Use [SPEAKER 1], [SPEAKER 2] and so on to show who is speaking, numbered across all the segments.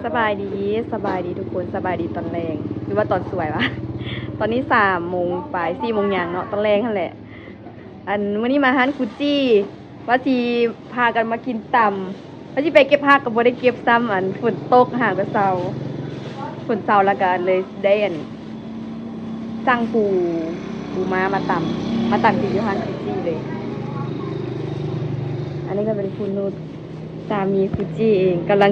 [SPEAKER 1] สบายดีสบายดีทุกคนสบายดีตอนแรงหรือว่าตอนสวยวะ ตอนนี้3 โมงปลาย4 โมงอย่างเนาะตอนแรงนั่นแหละอันวันนี้มาฮันคุจี้ว่าจีพากันมากินตำว่าจีไปเก็บผักกับบ่ได้เก็บซ้ำอันฝนตกหากระเซาฝนเซาแล้วกันเลยได้อันสั่งปูม้ามาตำกินอยู่ฮันคุจี้เลยอันนี้ก็เป็นคุณนุชสามีคุจี้เองกำลัง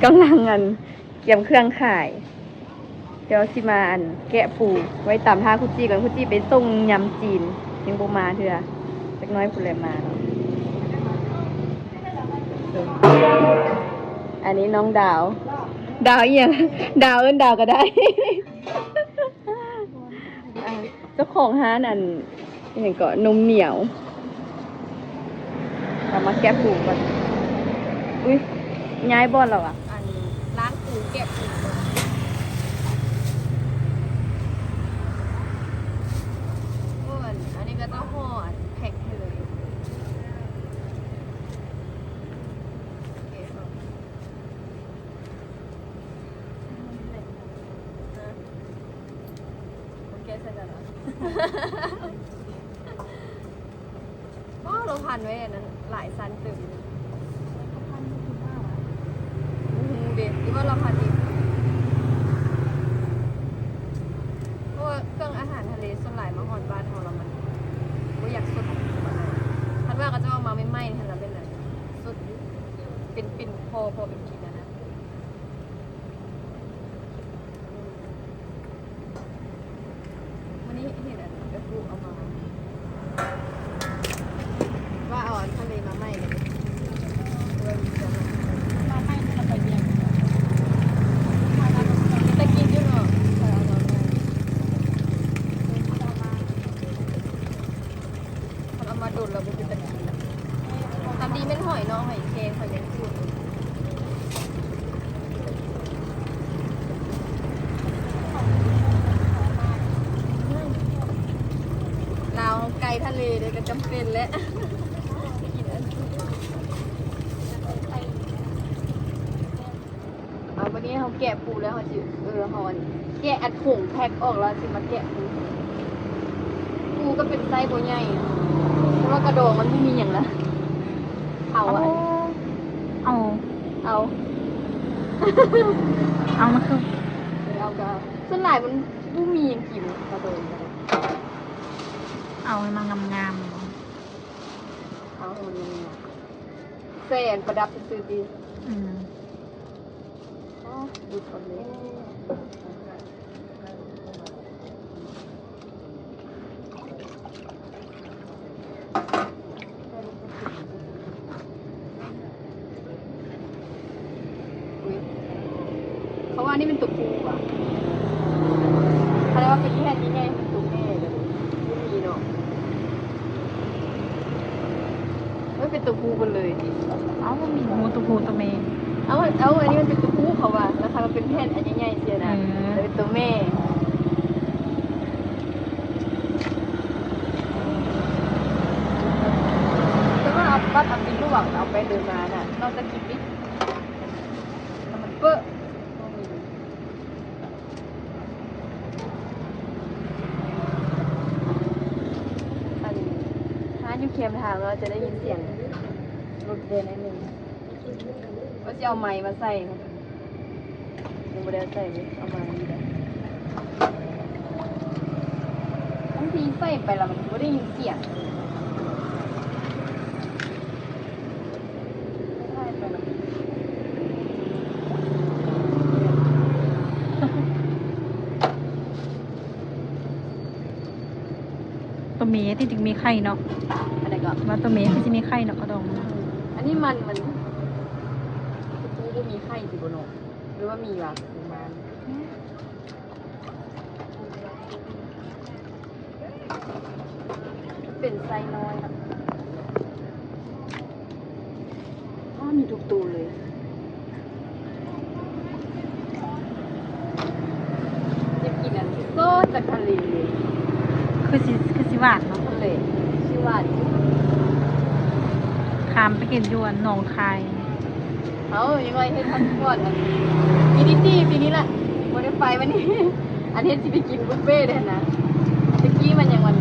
[SPEAKER 1] กำลังอันเตรียมเครื่องขายเดี๋ยวสิมาอันแกะปูไว้ตามท่าคุจี้ก่อนคุจี้ไปส่งยำจีนยังบ่มาเถอะจักน้อยผู้ใดมาเนาะอันนี้น้องดาวอีหยังดาวเอิ้นดาวก็ได้ อ่ะเจ้าของร้านอันอหยังก็นมเหนียวเรามาแกะปูก่อนอุ้ยย้ายบ่อนแล้วอ่ะอันร้านปูแกะปูอันนี้ก็ต้องห่อแพ็คเลยโอเคเสร็จแล้วก็เราพันไว้อันนั้นหลายซันตึงเด็ดที่ว่าเราพันดีเพราะว่าเครื่องอาหารทะเลส่วนหลายมาหอนบ้านของเรามันก็อยากสดพันว่าก็จะเอามาไม่ไหม้ทันละเป็นอะไรสดเป็นปิ่นพอเป็นกินนะวันนี้เห็นอะไรกระปุกเอามาว่าเอาทะเลมาไหม้เลยมาไหม้จะไปเยี่ยมตะกินอยู่เนาะเอามาดูดเราไปกินตะกินทำดีไม่หอยเนาะหอยเค็มหอยยังพูดเราไกลทะเลเลยก็จำเป็นแล้ววันนี้เขาแกะปูแล้วเขาจะเขาแกะอัดถุงแพ็คออกแล้วสิมาแกะปูก็เป็นไส้โบใหญ่เพราะว่ากระโดงมันไม่มีอย่างละเอามาคือเอาก็ส่วนหลายมันผู้มีอย่างกินกระโดง
[SPEAKER 2] เอาให้มันงาม
[SPEAKER 1] เอาให้มันแสนประดับซื้อดีดูคนนี้เขาว่านี่เป็นตุ๊กปูอ่ะเขาเรียกว่าเป็นแค่นี้ไงเป็นตุ๊กแม่เลยไม่มีเนาะไม่เป็นตุ๊กปูกันเลย
[SPEAKER 2] เอามีหมูตัวผู้ตัวเมย์
[SPEAKER 1] เอาอันนี้มันเป็นตัวผู้เขาว่ะแล้วค่ะมันเป็นแผ่นอันใหญ่ๆเสียนะแล้วเป็นตัวแม่แล้วก็เอาปั๊บเอาเป็นลูกเอาไปเดินมาน่ะเราจะกินดิมันเปื้ออันถ้าอยู่เคียมทางเราจะได้ยินเสียงรถเดินนิดนึงก็จะเอาไม้มาใส่ยังไม่ได้ใส่เลยเอามาดีเลยบางทีใส่ไปแล้วมันไม่ได้ยินเสียงใส่ไปแล้ว
[SPEAKER 2] ตัวเมย์ที่จริงมีไข่เนาะ
[SPEAKER 1] อะไรก็
[SPEAKER 2] ว่าตัวเมย์ที่จะมีไข่เนาะกระดอง
[SPEAKER 1] อันนี้มันตู้ก็มีไข่สิบโนหรือว่ามีวะมันเป็นไซน้อยครับมีทุกตัวเลยจะกินอันโซ่จากทะเลเลย
[SPEAKER 2] คือสิหวานเนาะ
[SPEAKER 1] ทะเลชื่อว่า
[SPEAKER 2] ขามไปกินยวนหนองคาย
[SPEAKER 1] เอายังไงเฮ็ดทันก่อนอันปีนี้ปีนี้แหละบ่ได้ไปวันนี้ อันเฮ็ดสิไปกินบุฟเฟ่ต์เด้อนะตะกี้มันยังมัน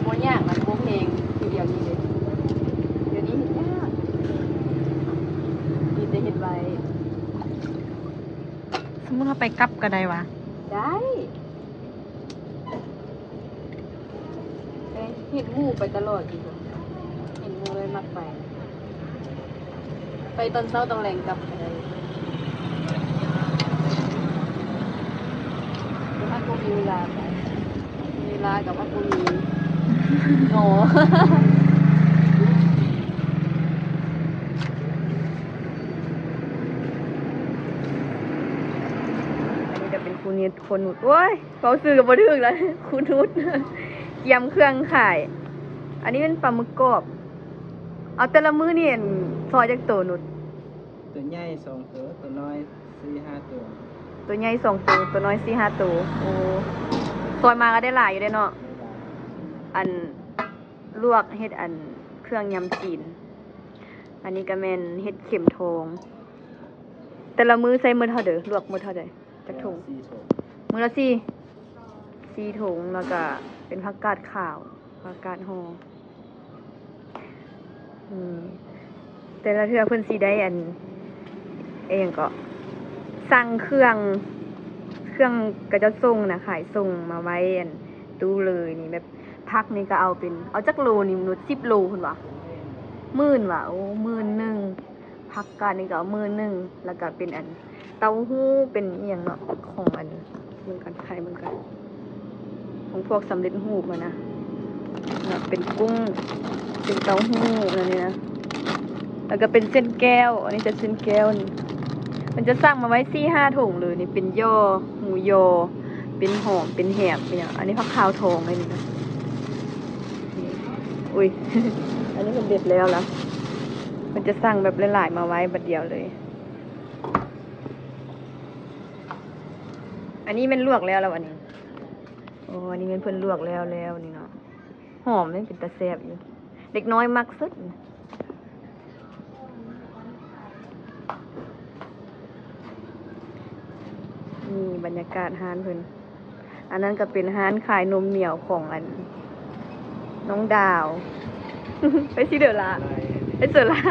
[SPEAKER 1] บ่ยากมันบ่เพลงคือเดียวนี้เลยเดี๋ยวนี้เฮ็ดยากมีแต่เฮ็ดไว้
[SPEAKER 2] สมมุติว่าไปกลับก็ได้วะ
[SPEAKER 1] ได้เห็นหมูไปตลอดอยู่เห็นหมูเลยมักไป ไปตอนเช้าตอนแรงกลับไปเลยถ้ากูมีเวลาไปมีเวลากับว่ากูมีโง่ อันนี้จะเป็นคูนิดคนนุดโว้ยเขาซื้อกับบัถึกแล้ว คูนุดเกียมเครื่องขาย อันนี้เป็นปลาหมึกกรอบ เอาแต่ละมื้อนี่เห็นซอยจากตัวนุด
[SPEAKER 3] ตัวใหญ่2ตัวตัวน้อย 4-5 ตัว
[SPEAKER 1] ตัวใหญ่2 ตัวตัวน้อย4-5 ตัวโอ้ซอยมาก็ได้หลายอยู่ได้เนาะ อันลวกเฮ็ดอันเครื่องยำจีน อันนี้ก็แม่นเฮ็ดเข็มทอง แต่ละมื้อใส่มื้อเท่าเด้อลวกมื้อเท่าใดจักถุง
[SPEAKER 3] 4 ถุง
[SPEAKER 1] มื้อละ4ถุงแล้วก็เป็นผักกาดขาวผักกาดห่อแต่ละเทื่อเพิ่นสิได้อันเองก็สั่งเครื่องก็จะส่งนะขายส่งมาไว้อันตู้เลยนี่แบบพักนี่ก็เอาเป็นเอาจักโลนี่มนุษย์10 โลพุ่นว่ะ10,000ว่ะโอ้11,000พักกาดนี่ก็เอา11,000แล้วก็เป็นอันเต้าหู้เป็นอีหยังเนาะของอันเหมือนกันไข่เหมือนกันของพวกสำเร็จรูปอะนะเป็นกุ้งเป็นเต้าหู้อะไรนี่นะแล้วก็เป็นเส้นแก้วอันนี้จะเส้นแก้วนี่มันจะสั่งมาไว้4-5 ถุงเลยนี่เป็นย่อหมูยอเป็นหอมเป็นแหบเป็นอย่างอันนี้ผักขาวทองเลยนี่นะนี่อุ้ย อันนี้มันเด็ดแล้วล่ะมันจะสั่งแบบหลายๆมาไว้บัดเดียวเลยอันนี้มันลวกแล้วอันนี้โอ้อันนี้เป็นเพิ่นลวกแล้วนี่เนาะหอมนี่เป็นตาแซ่บอยู่เด็กน้อยมักสุดนี่บรรยากาศร้านเพิ่นอันนั้นก็เป็นร้านขายนมเหนียวของอันน้องดาว ไปสิเด้อล่ะไปเสือล่ะ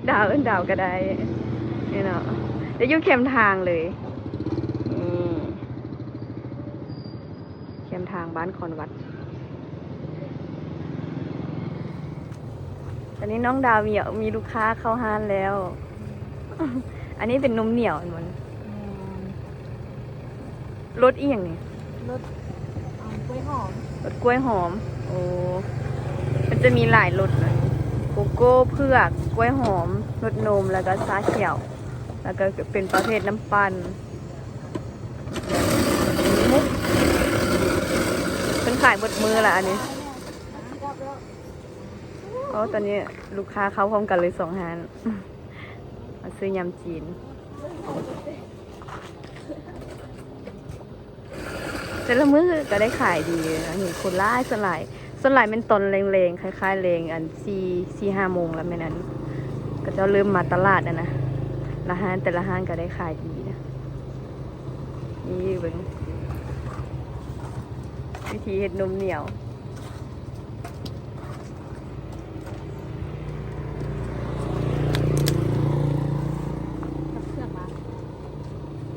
[SPEAKER 1] ดาวดาวก็ได้นี่เนาะเดี๋ยวอยู่เข้มทางเลยนี่เข้มทางบ้านคอนวัดตอนนี้น้องดาวมีลูกค้าเข้าห้านแล้ว อันนี้เป็นนมเหนียวเหมือนรสอีหยังนี่
[SPEAKER 2] รสกล้วยหอม
[SPEAKER 1] รสกล้วยหอมโอ้มันจะมีหลายรสเลยโกโก้เผือกกล้วยหอมรสนมแล้วก็ชาเขียวแล้วก็เป็นประเภทน้ำปั่นมุกเป็นขายบดมือละอันนี้ตอนนี้ลูกค้าเข้าพร้อมกันเลย2 ร้าน มาซื้อยำจีนแต่ละมื้อก็ได้ขายดีนะเห็นคนล่าสลายเป็นตอนแรงๆคล้ายๆแรงอัน4-5 โมงแล้วแม่นั้นก็จะเริ่มมาตลาดนะละห้านแต่ละห้านก็ได้ขายดีนะนี่เบิ่งวิธีเฮ็ดนมเหนียว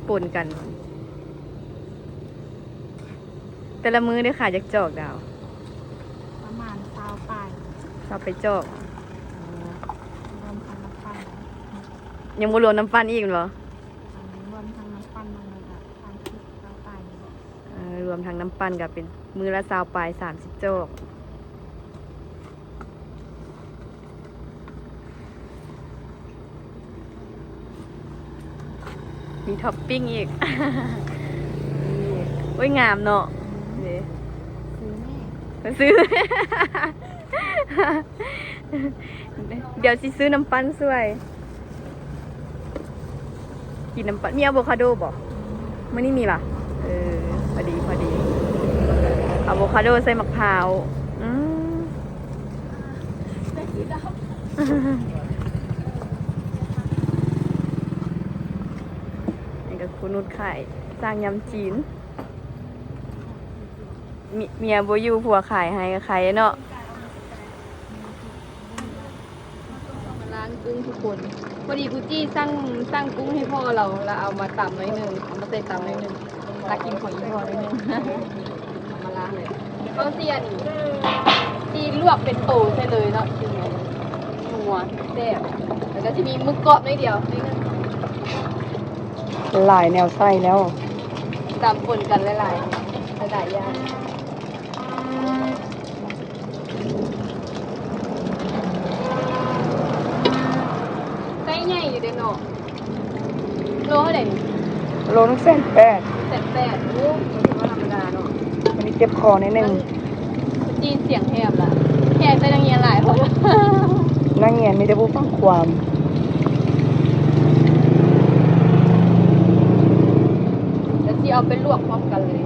[SPEAKER 1] ปนกัน แต่ละมือได้ขายจากจอกดาว
[SPEAKER 2] ประมาณ20 ปลาย
[SPEAKER 1] เราไปจอก
[SPEAKER 2] รวมทั้งน้ำปั้น
[SPEAKER 1] ยังบ่รวมน้ำปั้นอีกเหรอ
[SPEAKER 2] รวมทั้งน้ำปั้นลงเลยค่ะ20 ปลาย
[SPEAKER 1] รวมทั้งน้ำปั้นกับเป็นมือละ20 ปลาย30 จอก มีท็อปปิ้งอีก โอ้ยงามเนาะนี่
[SPEAKER 2] ซื้อแม่
[SPEAKER 1] ซื้อ เดี๋ยวสิซื้อน้ำปั้นสวย กินน้ำปั้นมีอะโวคาโดบ่มื้อนี้มีป่ะพอดีอะโวคาโดใส่มะพร้าว คุณนุชขายสร้างยำจีนเมียบ่อยู่ผัวขายให้ก็ขายเนาะมาล้างกุ้งทุกคนพอดีกูจี้สร้างกุ้งให้พ่อเราแล้วเอามาตำหน่อยหนึงเอามาใส่ตำหน่อยหนึงลากินของอีพ่อหน่อยหนึง เอามาล้างเลยเขาเสียนี่ที่ลวกเป็นโตใช่เลยเนาะคือนัวแซ่บแล้วก็จะมีหมึกกรอบนิดเดียวนิดนึง
[SPEAKER 4] หลายแนวไส้แล้ว
[SPEAKER 1] ตามปนกันหลายๆอย่างไส้ใหญ่อยู่เด้อเนาะโลเท่าไหร่นี่
[SPEAKER 4] โลนึง180,000
[SPEAKER 1] 8โอ้ถือว่าธรรมดาเนาะ
[SPEAKER 4] อันนี้เจ็บคอนิดนึง
[SPEAKER 1] จีนเสียงแหบล่ะแค่ไส้ดังเงียนหลายพอ
[SPEAKER 4] นั่งเงียนมีแต่ผู้ฟังความ
[SPEAKER 1] แล้วที่เอาไปลวกพร้อมกันเลย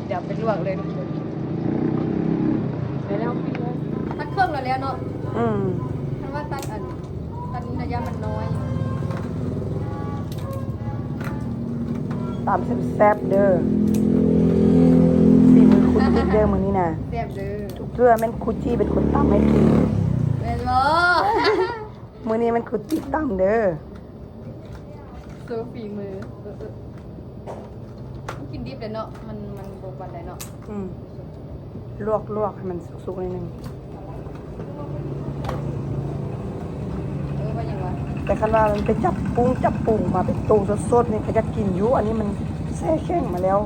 [SPEAKER 1] เดี๋ยวไปลวกเลยทุกคนเดี๋ยวเราปิดเลยตัดเครื่องแล้วเนาะ
[SPEAKER 4] อืม
[SPEAKER 1] ท่านว่าตัดระยะมันน้อย
[SPEAKER 4] ตามแซ่บๆเด้อสีมือคุณจิ๊บเด้อมื้อนี้น่ะ
[SPEAKER 1] แซ่บเด้อ
[SPEAKER 4] ทุกเทื่อแม่นคุจี้เป็นคนตำให้กิน
[SPEAKER 1] แม่นบ่
[SPEAKER 4] มื้อนี้มันคุจี้ตำเด้อ
[SPEAKER 1] โซฝีมือกินดิบเลยเนาะมันบ่ปานใดเนาะ
[SPEAKER 4] อืมลวกให้มันสุกๆนิดนึง
[SPEAKER 1] ว่าอย่างว่า
[SPEAKER 4] แต่คันว่ามันไปจับปุ้งมาเป็นตูสดๆนี่เขาจะกินอยู่อันนี้มันแช่แข็งมาแล้ว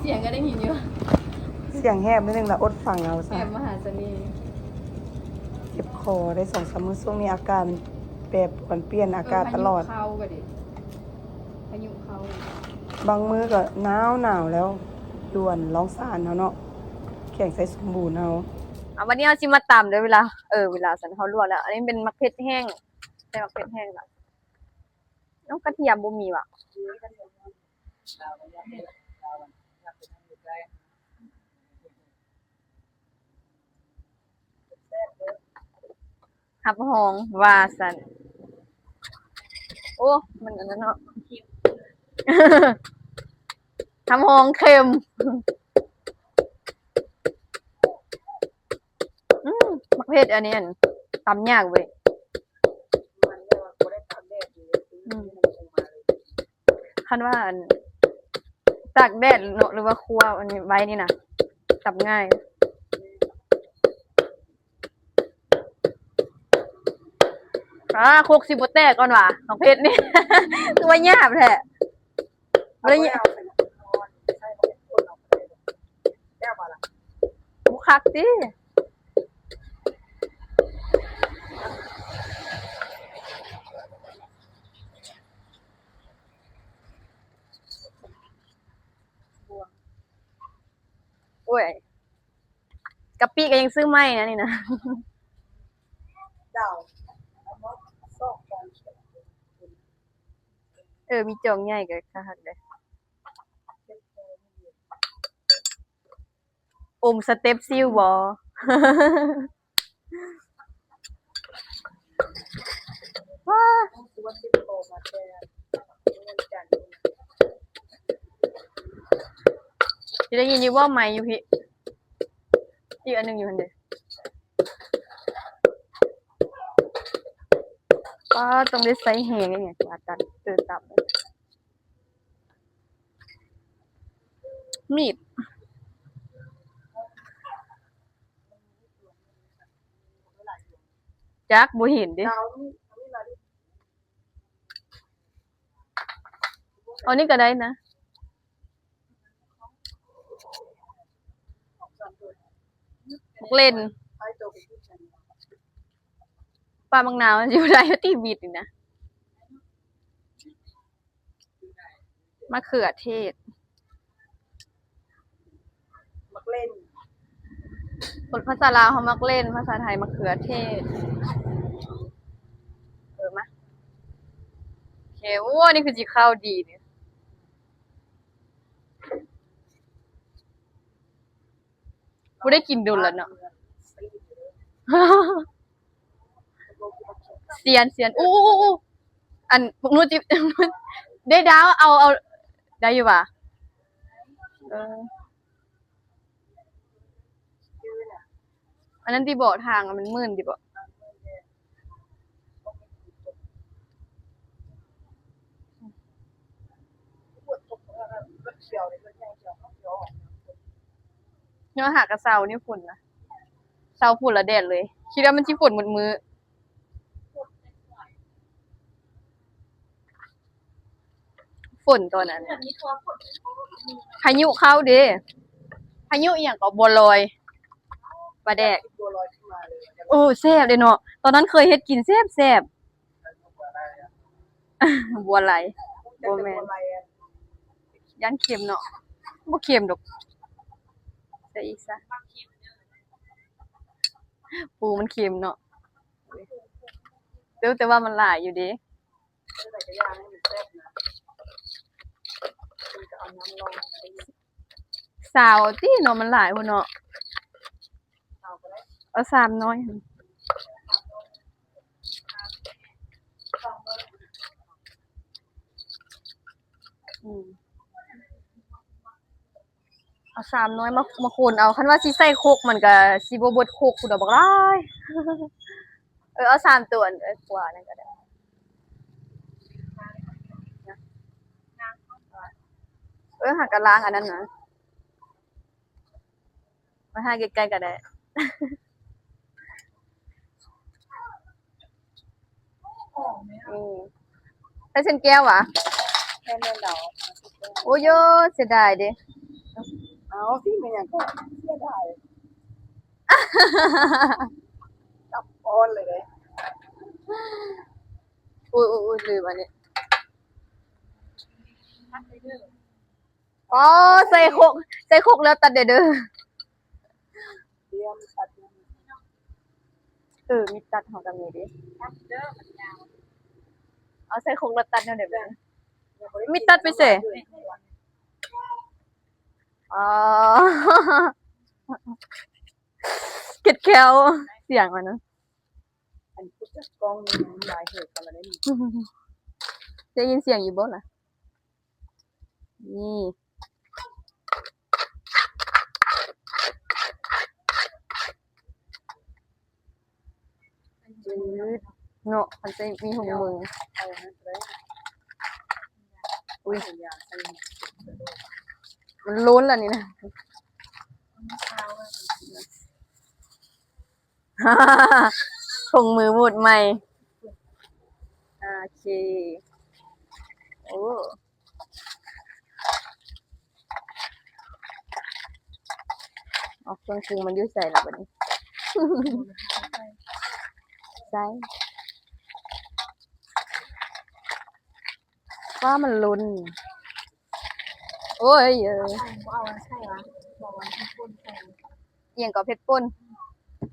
[SPEAKER 1] เสียงก็ได้ยินอยู่
[SPEAKER 4] เสียงแหบนิดนึงละอดฟังเอา
[SPEAKER 1] แอ
[SPEAKER 4] ซะ
[SPEAKER 1] บมหาเสน่ห์
[SPEAKER 4] เจ็บคอได้2-3 มื้อช่วงนี้อาการมันแปรปรวนเปลี่ยนอาการตลอด
[SPEAKER 1] พายุเข้าก็ดิพายุเข้า
[SPEAKER 4] บางมื้อก็หนาวแล้วด่วนร้องซ่านเนาะแข็งใสสมบูรณ์เอา
[SPEAKER 1] วันนี้เอาชิมาตำเด้อเวลาสันเขาลวกแล้ว อันนี้เป็นมักเผ็ดแห้งใช่มักเผ็ดแห้งล่ะน้องกระเทียมบ่มีว่ะหับหองว่าสันโอ้มันอันนั้นเนาะ ทำหองเค็มมักเผ็ดอันนี้อันตำยากเว้ยคันว่าอันตากแดดเนาะหรือว่าคั่วอันนี้ไว้นี่นะตำง่ายโคกสิบ่แตกก่อนว่ะของเพชรนี่ คือว่าหยาบแท้บ่ได้หยาบบ่คักติโอ้ยกะปิก็ยังซื้อใหม่นะนี่นะ มีจองใหญ่ก็คักเลยอมสเต็ปซิลบ่ ว้าจะได้ยินอยู่ว่าไม่อยู่พี่อีกอันหนึงอยู่หั่นเด้ป้าต้องได้ใส่แหงเนี่ยว่าตัดตับมีดจักบ่เห็นเด้เอานี่ก็ได้นะมักเล่นปลาบางนาวอยู่ได้ตีบิดนี่นะมะเขือเทศ
[SPEAKER 4] มักเล่น
[SPEAKER 1] คนภาษาลาวเขามักเล่นภาษาไทยมะเขือเทศมาโอเคโอ้นี่คือจีข้าวดีเนี่ย บ่ได้กินโดนแล้วเนาะ เสียนอู้อันพวกนู้นจิ ได้ดาวเอาได้อยู่ป่ะเอออันนั้นที่บอกทางอะมันมืดดิบ่เนื้อหากระเซานี่ฝุ่นนะเซาฝุ่นละแดดเลยคิดว่ามันสิฝุ่นหมดมือฝนตัวนั้นพายุเข้าเด้พายุอีหยังก็บัวลอยปลาแดกโอ้แซ่บเลยเนาะตอนนั้นเคยเฮ็ดกินแซ่บบัวไหลบ่แม่นย่านเค็มเนาะบ่เค็มดอกใส่อีกซะปูมันเค็มเนาะแต่ว่ามันหลายอยู่เด้สาวติเนาะมันหลายพุ่นเนาะเอาสามน้อยอืมเอาสามน้อยมาคนเอาคันว่าสิใส่โคกมันก็สิบ่เบิดโคกพุ่นดอกบักหลายเอาสามตัวกว่านั่นก็ได้หากะล้างอันนั้นนะมาหาใกล้ๆก็ได้ถ้าเช่นแก้ววะแค่เล่นเดาโอ้ยเสียดายเด้
[SPEAKER 4] เอาที่มันยังก็เสียดายจับออนเลยเด้
[SPEAKER 1] อุ้ยลืมอันนี้อ๋อใส่โคกแล้วตัดเด้อ
[SPEAKER 4] เตรียมตัด
[SPEAKER 1] มีตัดของกันมีดิเอาใส่โคกแล้วตัดเนาะเดี๋ยวมีตัดไปเสอ๋อ เก็ดแควเสียงมันนะ
[SPEAKER 4] อันพุทธกองนี่หลายเหตุกันแล้วนี่
[SPEAKER 1] ได้ยินเสียงอยู่บ่ล่ะนี่จืดเนาะมันจะมีหูมือ
[SPEAKER 4] เอาฮะเลย
[SPEAKER 1] อุ้ย
[SPEAKER 4] อย่าใส่
[SPEAKER 1] มันล้นแล้วนี่นะ ถุงมือบูดใหม่โอเคโอ้เอาเครื่องปรุงมันอยุ่ใส่แล้วบัดนี้ ใส่ว่ามันล้นโอ้ย
[SPEAKER 2] เอาใช่ละบอกว่าที่คนใส่
[SPEAKER 1] เอียงกับเพชรป่น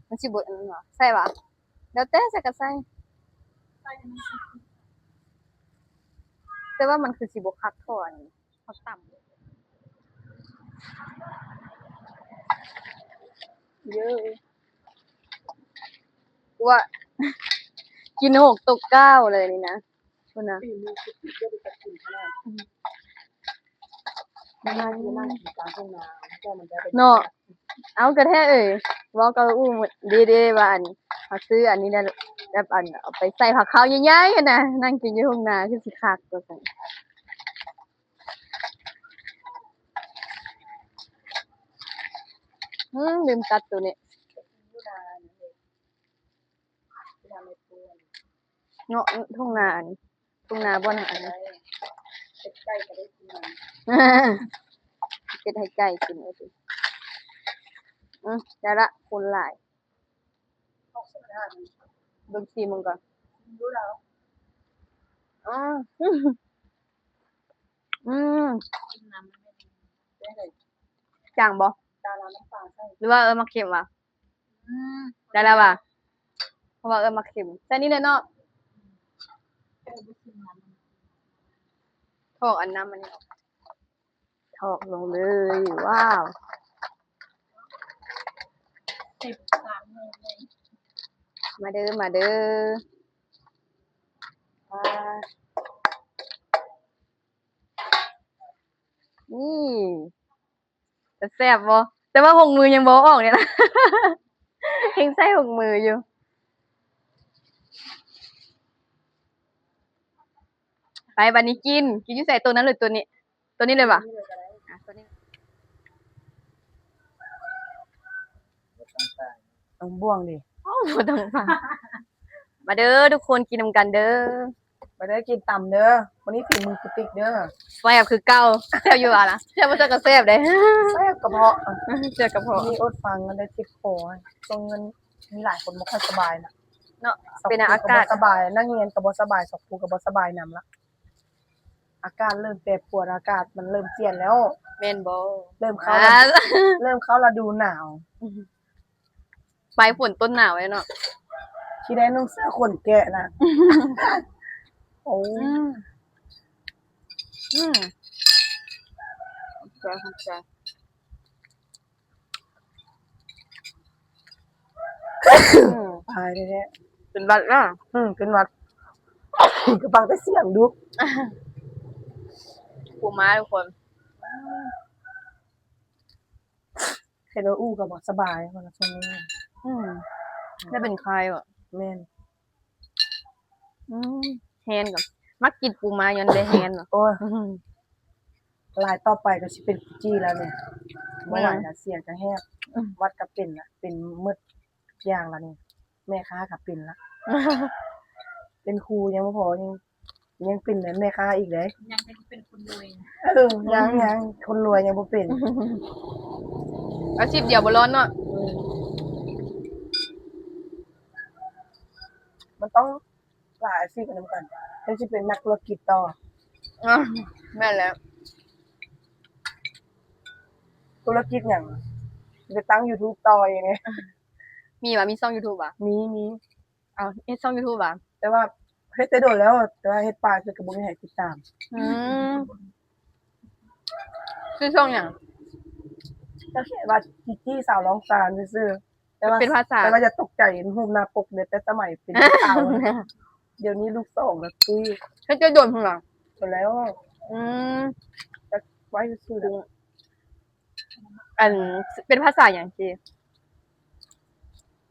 [SPEAKER 1] มันสิบดอันนั้นเหรอใส่ปะแล้วแต่ใส่ก็ใส่
[SPEAKER 2] ใส่มันสิ
[SPEAKER 1] แต่ว่ามันคือสิบคักเท่าอันนี้เขาต่ำเยอะว่า กิน6 ตก 9เลยนี่นะคุณนะ
[SPEAKER 4] ปีมือคือเยอะไปกับกินขนาดไม่น่าที่นั่งกินกลางทุ่งนาแก้มันจะเป็น
[SPEAKER 1] เนาะเอากระแทกเอ้ยเว้ากับอู้ดีๆว่าอันเขาซื้ออันนี้ได้แบบอันเอาไปใส่ผักขาวใหญ่ๆอะนะนั่งกินอยู่ทุ่งนาคือสิคักว่าซั่นลืมตัดตัวนี้
[SPEAKER 4] ทุ่งนาเนี่ยที่ทำให้ตัว
[SPEAKER 1] เนาะทุ่งนาอันทุ่งนาบ่น่ะอันนี้
[SPEAKER 4] ใกล้จะได้กินมัน
[SPEAKER 1] เฮ็ดให้ไก่กินเอาสิได้ละคนหลาย
[SPEAKER 4] เขาสมัยนั้น
[SPEAKER 1] เบิ่งซิมึงก่อน
[SPEAKER 4] รู้แล้ว
[SPEAKER 1] อ๋ออืม
[SPEAKER 2] น้ำมันไม่ดี
[SPEAKER 4] ได้เลย
[SPEAKER 1] จางบ่
[SPEAKER 4] ตาลาน้ำปลาใช่
[SPEAKER 1] หรือว่ามาเค็มวะ
[SPEAKER 2] อืม
[SPEAKER 1] ได้แล้วว่ะเพราะว่ามาเค็มใส่นี่เลยเนาะ
[SPEAKER 2] ไม่กินน้ำ
[SPEAKER 1] ถอกอันน้ำมันนี่ออกถอกลงเลยว้าว มาเด้อมาเด้อว้านี่จะแซ่บบ่แต่ว่าหงมือยังบ่ออกเนี่ยนะ ยังใส่หงมืออยู่ไปบัดนี้กินอยู่ใส่ตัวนั้นหรือตัวนี้ ตัวนี้เลยป่ะอ่ะตัวนี้
[SPEAKER 4] ต้องบ่วงดิ
[SPEAKER 1] บ่ต้องฟังมาเด้อทุกคนกินนำกันเด้อ
[SPEAKER 4] ไปได้กินต่ำเด้อวันนี้ฝีมือกูติ๊กเด้อ
[SPEAKER 1] แซ่บคือเก่าแซ่บอยู่อ่ะนะแซ่บบ่แซ่บก็แซ่บเด้
[SPEAKER 4] แซ่บกระเพาะ
[SPEAKER 1] แซ่บกระเพาะ
[SPEAKER 4] มีอดฟังกันได้ติดคอตรงเงินมีหลายคนบ่ค่อยสบายนะ
[SPEAKER 1] เนาะ
[SPEAKER 4] สอง
[SPEAKER 1] เป็น
[SPEAKER 4] คน
[SPEAKER 1] อากาศ
[SPEAKER 4] บ่สบายนั่งเรียนก็บ่สบายสองคนก็บ่สบายนำละอาการเริ่มแปรปรวนอากาศมันเริ่มเปลี่ยนแล้ว
[SPEAKER 1] แม่นบ่
[SPEAKER 4] เริ่มเข้า
[SPEAKER 1] อ่า
[SPEAKER 4] เริ่มเข้าฤดูหนาว
[SPEAKER 1] ปลายฝนต้นหนาวเลยเนาะ
[SPEAKER 4] ที่ได้นุ่งเสื้อขนแกะนะโอ้
[SPEAKER 1] อืมใจใจ
[SPEAKER 4] ตายแท้
[SPEAKER 1] เป็นบัดอ่ะ
[SPEAKER 4] ๆเป็นหวัด ก็ฟังแต่เสียงดุ
[SPEAKER 1] ปูม้าทุกคน
[SPEAKER 4] เฮ็ดว่าอู้ก็บ่สบายมันช่วงนี้
[SPEAKER 1] อืมได้เป็นใครวะ
[SPEAKER 4] แม่น
[SPEAKER 1] อืมแฮนกับมักกินปูม้าย้อนได้แฮนเหรอ
[SPEAKER 4] โอ้ยลายต่อไปก็สิเป็นกุจี้แล้วเนี่ยบ่ไหวแล้วเสียงก็แฮบวัดก็เป็นละเป็นหมดอย่างละนี่แม่ค้าก็เป็นละ เป็นครูยังบ่พอยังเป็นเหมือนแม่ค้าอีกเลย
[SPEAKER 2] ยังเป็นคนรวย
[SPEAKER 4] ยังคนรวยยังบ่เป็น
[SPEAKER 1] อาชีพเดียวบ่ร้อนเนาะ
[SPEAKER 4] มันต้องหลายอาชีพกันนำกันถ้าสิเป็นนักธุรกิจต่อ
[SPEAKER 1] อ่ะแม่นแล้ว
[SPEAKER 4] ธุรกิจหยังไปตั้ง YouTube ต่ออย่างนี้
[SPEAKER 1] มีป่ะมีช่อง YouTube ป่ะ
[SPEAKER 4] มี
[SPEAKER 1] เอาเฮ็ดช่อง YouTube ป่ะ
[SPEAKER 4] แต่ว่าเฮ็ดได้โดนแล้วแต่ว่าเฮ็ดปลาคือก็บ่มีให้ติดตาม
[SPEAKER 1] อืมชื่อช่องหยัง
[SPEAKER 4] ก็เขียนว่าจิจี้สาวร้องซานซื่อๆแต่ว่า
[SPEAKER 1] เป็นภาษา
[SPEAKER 4] แต่ว่าจะตกใจเห็นรูปหน้าปกเนี่ยแต่สมัยเป็นสาวอะเดี๋ยวนี้ลูกสองแล้วตุ้ย
[SPEAKER 1] เฮ็ดจะโดนพุ่นล่ะ
[SPEAKER 4] หมดแล้ว
[SPEAKER 1] อืม
[SPEAKER 4] จะไว้ซื่อๆเด้อ
[SPEAKER 1] อันเป็นภาษาหยังสิ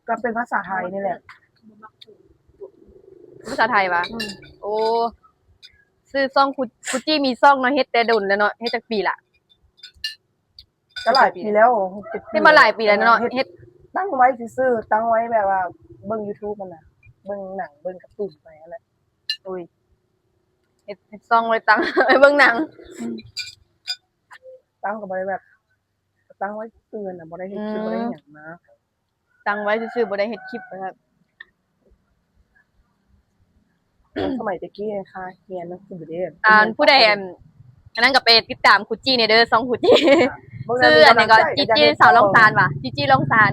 [SPEAKER 4] ก็เป็นภาษาไทยนี่แหละ
[SPEAKER 1] ภาษาไทยป่ะโอ้ชื่อช่องคุจี้มีช่องเนาะเฮ็ดแต่โดนแล้วเนาะเฮ็ดจักปีละ
[SPEAKER 4] ก็หลายปีแล้ว6-7
[SPEAKER 1] เฮ็ดมาหลายปีแล้วเนาะเฮ็ด
[SPEAKER 4] ตั้งไว้ซื่อๆตั้งไว้แบบว่าเบิ่ง YouTube มันน่ะเบิ่งหนังเบิ่งการ์ตูนไปนั่นแหละ
[SPEAKER 1] อุ้ยเฮ็ดช่องไว้ตั้ง ไว้เบิ่งหนัง
[SPEAKER 4] ตั้งก็บ่ได้แบบตั้งไว้เตือนน่ะบ่ได้เฮ็ดคลิปบ่ได้หยังนะ
[SPEAKER 1] ตั้งไว้ซื่อๆบ่ได้เฮ็ดคลิปนะครับ
[SPEAKER 4] สมัยตะกี้ค่ะเรียนหนังสือเด้
[SPEAKER 1] ผู้ใดอันนั้นก็ไปติดตามคุจี้ในเด้อช่องคุจี้ชื่ออันนี้ก็จิจี้สาวร้องซานว่ะจิจี้ร้องซาน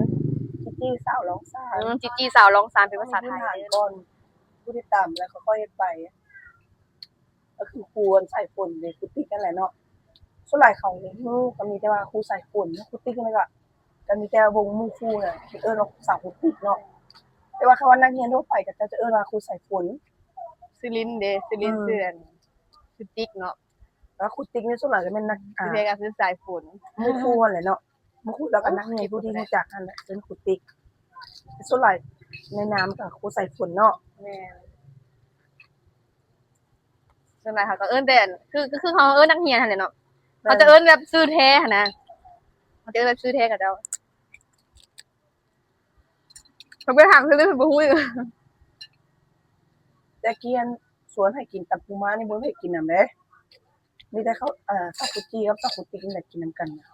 [SPEAKER 4] จิจี้สาวร้องซาน
[SPEAKER 1] จิจี้สาวร้องซานเป็นภาษาไทย
[SPEAKER 4] ก่อนผู้ที่ตามแล้วค่อยๆเฮ็ดไปก็คือครูอันสายฝนเลยครูติ๊กนั่นแหละเนาะส่วนหลายเขาเนี่ยก็มีแต่ว่าครูสายฝนครูติ๊กนั่นก็มีแต่วงหมู่ครูน่ะที่ว่าสาวครูติ๊กเนาะแต่ว่าคำว่านักเรียนทั่วไปก็จะว่าครูสายฝน
[SPEAKER 1] ซิลินเด้ซิลินเสื่อนซิติ๊กเนาะ
[SPEAKER 4] แล้วครูติ๊กนี่ส่วนหลายจะเป็นนัก
[SPEAKER 1] คือเพลงก็คือสายฝน
[SPEAKER 4] หมู่ครูนั่นแหละเนาะหมู่ครูแล้วก็นักเรียนผู้ที่รู้จักนั่นแหละเป็นครูติ๊กส่วนหลายในนามก็ครูสายฝนเนาะ
[SPEAKER 1] แม่ใช่ไหมคะก็เอิ้นแต่คือเขาเอิ้นนักเรียนหั่นแหละเนาะเขาจะเอิ้นแบบชื่อแท้หั่นนะเขาจะเอิ้นแบบชื่อแท้กับเจ้าเขาไปถามคือเรื่องบ่ฮู้อีก
[SPEAKER 4] แต่เกียนสวนให้กินตับปูม้านี่บ่ให้กินนำเด้มีแต่เขาซากุจิกับซากุติกินได้กินนำกันนะ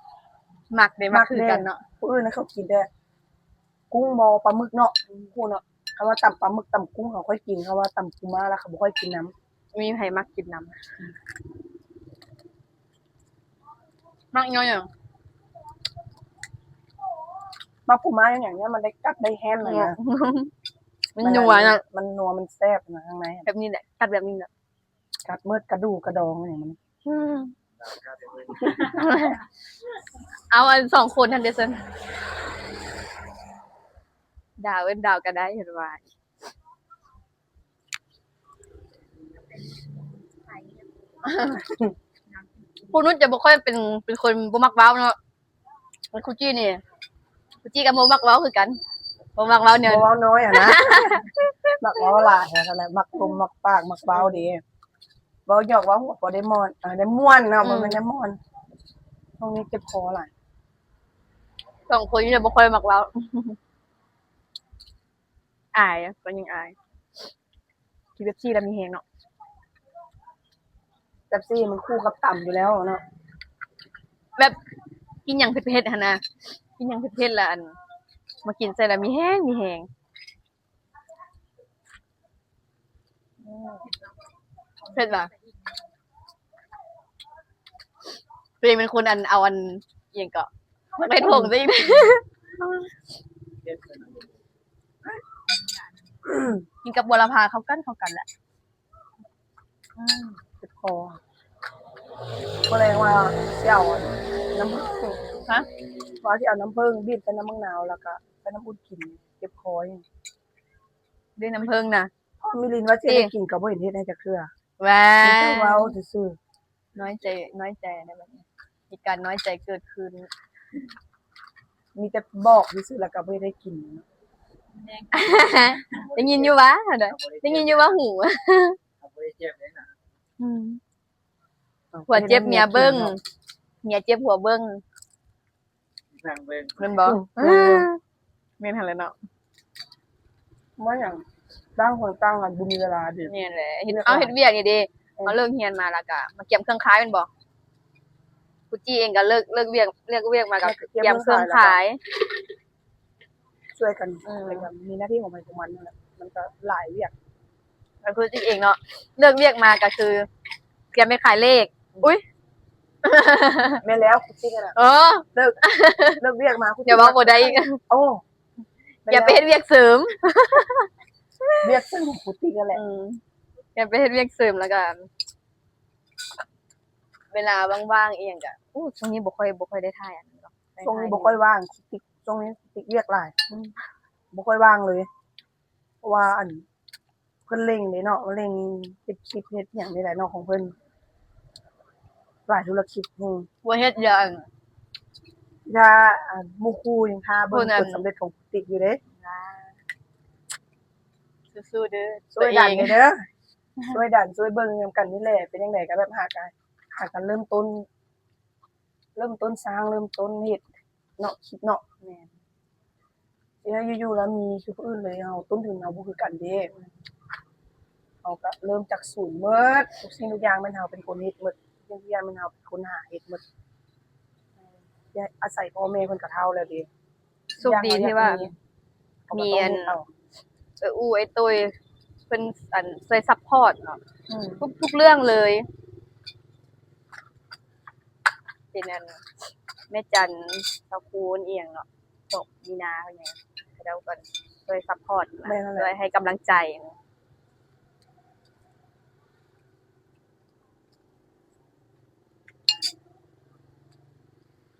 [SPEAKER 1] มักเด้มักคือกันเนาะ
[SPEAKER 4] ผู้อื่นนะเขากินแต่กุ้งบ่ปลาหมึกเนาะผู้เนาะคำว่าตำปลาหมึกตำกุ้งเขาค่อยกินคำว่าตำปูม้าแล้วเขาบ่ค่อยกินน้ำ
[SPEAKER 1] มีไผมักกินน้ำมักย่อยหยัง
[SPEAKER 4] มาปูม้าอย่างเงี้ยมันได้กัดได้แห้งเลยนะ
[SPEAKER 1] มันนัวเนาะ
[SPEAKER 4] มันนัวมันแซ่บนะข้างใน
[SPEAKER 1] แบบนี้แหละกัดแบบนี้แหละ
[SPEAKER 4] กัดเมืดกระดูกกระดองอะไรมัน
[SPEAKER 1] เอาอัน2คนทันเดซัน ดาวเอิ้นดาวก็ได้เห็นว่าผู้นุ่นจะบ่ค่อยเป็นคนบ่มักเว้าเนาะมันคุจี้นี่คุจี้กับบ่มักเว้าคือกันบ่มักเว้าเนี่ย
[SPEAKER 4] บ่เว้าน้อยอะนะ มักเว้าหลายนั่นแหละมักลมมักปากมักเว้าดีเว้าหยอกเว้าหัวบ่ได้ม่วนได้ม่วนเนาะบ่แม่นได้ม่วนตรงนี้เจ็บคอหลาย
[SPEAKER 1] สองคนนี่จะบ่ค่อยมักเว้า อายก็ยังอายกินเป๊ปซี่แล้วมีแฮงเนาะ
[SPEAKER 4] เป๊ปซี่มันคู่กับต่ำอยู่แล้วเนาะ
[SPEAKER 1] แบบกินหยังเผ็ดๆหั่นน่ะกินหยังเผ็ดๆแล้วอันมากินใส่แล้วมีแฮงเผ็ดบ่ตัวเองเป็นคนอันเอาอันอิหยังก็มันเป็นผงซะอีก
[SPEAKER 3] เฮ็ดกัน
[SPEAKER 1] กินกับบัวลพาเข้ากันแหละ
[SPEAKER 4] เจ็บคอก็เลยว่าสิเอาน้ำผึ้ง
[SPEAKER 1] ฮะ
[SPEAKER 4] ว่าสิเอาน้ำผึ้งบีบใส่น้ำมะนาวแล้วก็ใส่น้ำอุ่นกินเจ็บคออย่าง
[SPEAKER 1] ด้วยน้ำผึ้งน่ะ
[SPEAKER 4] พ่อมิลินว่าสิได้กินก็บ่เห็นเฮ็ดให้จักเทื่อ
[SPEAKER 1] แหว้
[SPEAKER 4] มีแต่เว้าซื่อ
[SPEAKER 1] น้อยใจในแบบนี้มีการน้อยใจเกิดขึ้น
[SPEAKER 4] ๆมีแต่บอกซื่อๆแล้วก็บ่ได้กิน
[SPEAKER 1] ได้ยินอยู่วะได้ยินอยู่ว่าหู
[SPEAKER 3] เอาบ่ได้เจ็บเลยนะ
[SPEAKER 1] หัวเจ็บเมียเบิ้งเมียเจ็บหัวเบิ้ง
[SPEAKER 3] นั่งเบิ่ง
[SPEAKER 1] แม่นบ่แม่นหั่นแหละเนาะ
[SPEAKER 4] ว่าอย่างต่างคนต่างกันบ่มีเวลาเด้
[SPEAKER 1] แม่นแหละเฮ็ดเอาเฮ็ดเวียกนี่เด้เอาเลิกเรียนมาแล้วก็มาเก็บเครื่องขายแม่นบ่กูจี้เองก็เลิกเวียกมาก็เก็บเครื่องขาย
[SPEAKER 4] ช่วยกันอะไรกันมีหน้าที่ของมันของมันนั่นแหละมันก็หลายเวียก
[SPEAKER 1] แล้วกูจี้เองเนาะเลิกเวียกมาก็คือเตรียมไปขายเลขอุ้ย
[SPEAKER 4] แม่แล้วคุณติ๊กน่ะ
[SPEAKER 1] เออ
[SPEAKER 4] เลิกเวียกมาคุณ
[SPEAKER 1] อย่าว่าบ่ได้อีก
[SPEAKER 4] โอ้
[SPEAKER 1] อย่าไปเฮ็ดเวียกเสริม
[SPEAKER 4] เวียกซึ่งของคุณติ๊กนั่นแหละ
[SPEAKER 1] อย่าไปเฮ็ดเวียกเสริมแล้วกันเวลาว่างๆอีหยังก็ช่วงนี้บ่ค่อยได้ถ่ายอันนี้หรอก
[SPEAKER 4] ช่วงนี้บ่ค่อยว่างคุณติ๊กช่วงนี้คุณติ๊กเวียกหลายบ่ค่อยว่างเลยเพราะว่าอันเพิ่นเร่งเลยเนาะเร่งเฮ็ดคลิปเฮ็ดหยังนี่แหละเนาะของเพิ่นหลายธุรกิจนี่
[SPEAKER 1] บ่เฮ็ดอย่าง
[SPEAKER 4] ถ้าหมู่คู่ยังท่าเบิ่ง
[SPEAKER 1] เพิ่นอัน
[SPEAKER 4] ผลสำเร็จของคุณติ๊กอยู่เด้
[SPEAKER 1] สู้ๆเด้อ
[SPEAKER 4] ช่วยดันเด้อช่วยดันช่วยเบิ่งนำกันนี่แหละเป็นจังไดก็แบบหากันเริ่มต้นสร้างเริ่มต้นเฮ็ดเนาะคิดเนาะ
[SPEAKER 1] แม่น
[SPEAKER 4] สิอยู่ๆแล้วมีคือผู้อื่นเลยเฮาต้นทุนเฮาบ่คือกันเด้เฮาก็เริ่มจากศูนย์หมดทุกสิ่งทุกอย่างมันเฮาเป็นคนเฮ็ดหมดทุกอย่างมันเฮาเป็นคนหาเฮ็ดหมดอย่าอาศัยพ่อแม่เพิ่นก็เฒ่าแล้วเด้
[SPEAKER 1] สุขดีที่ว่า มีอัน
[SPEAKER 4] เอา
[SPEAKER 1] ไอ้ตุ้ยเพิ่นอันช่วยซัพพอร์ตเนาะ
[SPEAKER 4] อืม
[SPEAKER 1] ทุกเรื่องเลยเป็นอันแม่จันตะคูนเอียงเนาะตกมีนาเพิ่นหยังแล้วก็ช่วยซัพพอร์ต
[SPEAKER 4] แม่นั่นแห
[SPEAKER 1] ช่วย
[SPEAKER 4] ละ
[SPEAKER 1] ให้กำลังใจ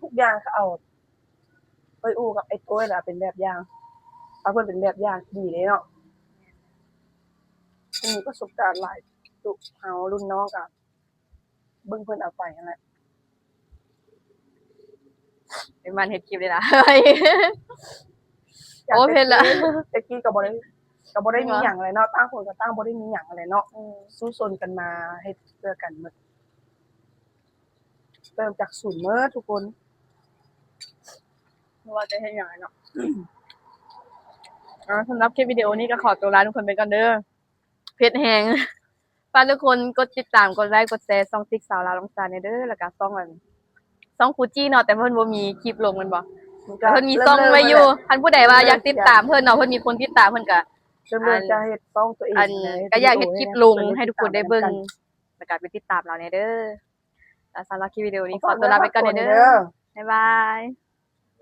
[SPEAKER 4] ทุกอย่างก็เอาอู้กับไอ้ตุ้ยล่ะเป็นแบบอย่างเอาเพิ่นเป็นแบบอย่างที่ดีเลยเนาะเพิ่นมีประสบการณ์หลายตุเฮารุ่นน้องก็เบิ่งเพิ่นเอาไปนั่นแหละ
[SPEAKER 1] เป็นมันเฮ็ดคลิปเลยล่ะ เฮ้ย โอ้เพิ่นล่ะ
[SPEAKER 4] ตะกี้ก็บ่ได้มีหยังอะไรเนาะต่างคนก็ต่างบ่ได้มีหยังอะไรเนาะสู้ซนกันมาเฮ็ดเพื่อกันหมดเริ่มจากศูนย์หมดทุกคน
[SPEAKER 1] ว่าจะเฮ็ดหยังเนาะ สำหรับคลิปวิดีโอนี้ก็ขอตัวลาทุกคนไปก่อนเด้อเพชรแฮง ฝากทุกคนกดติดตามกดไลค์กดแชร์ช่องติ๊กสาวลาวลองซานเด้อแล้วก็ช่องคูจี้เนาะแต่เพิ่นบ่มีคลิปลงแม่นบ่เพิ่นมีช่องไว้อยู่คันผู้ใดว่าอยากติดตามเพิ่นเนาะเพิ่นมีคนติดตามเพิ่นก็
[SPEAKER 4] เริ่มจะเฮ็ดช่องตัวเอง
[SPEAKER 1] อันก็อยากเฮ็ดคลิปลงให้ทุกคนได้เบิ่งแล้วก็ไปติดตามเราเด้อแล้วสำหรับคลิปวิดีโอนี้ขอตัวลาไปก่อนเด้อบ๊ายบาย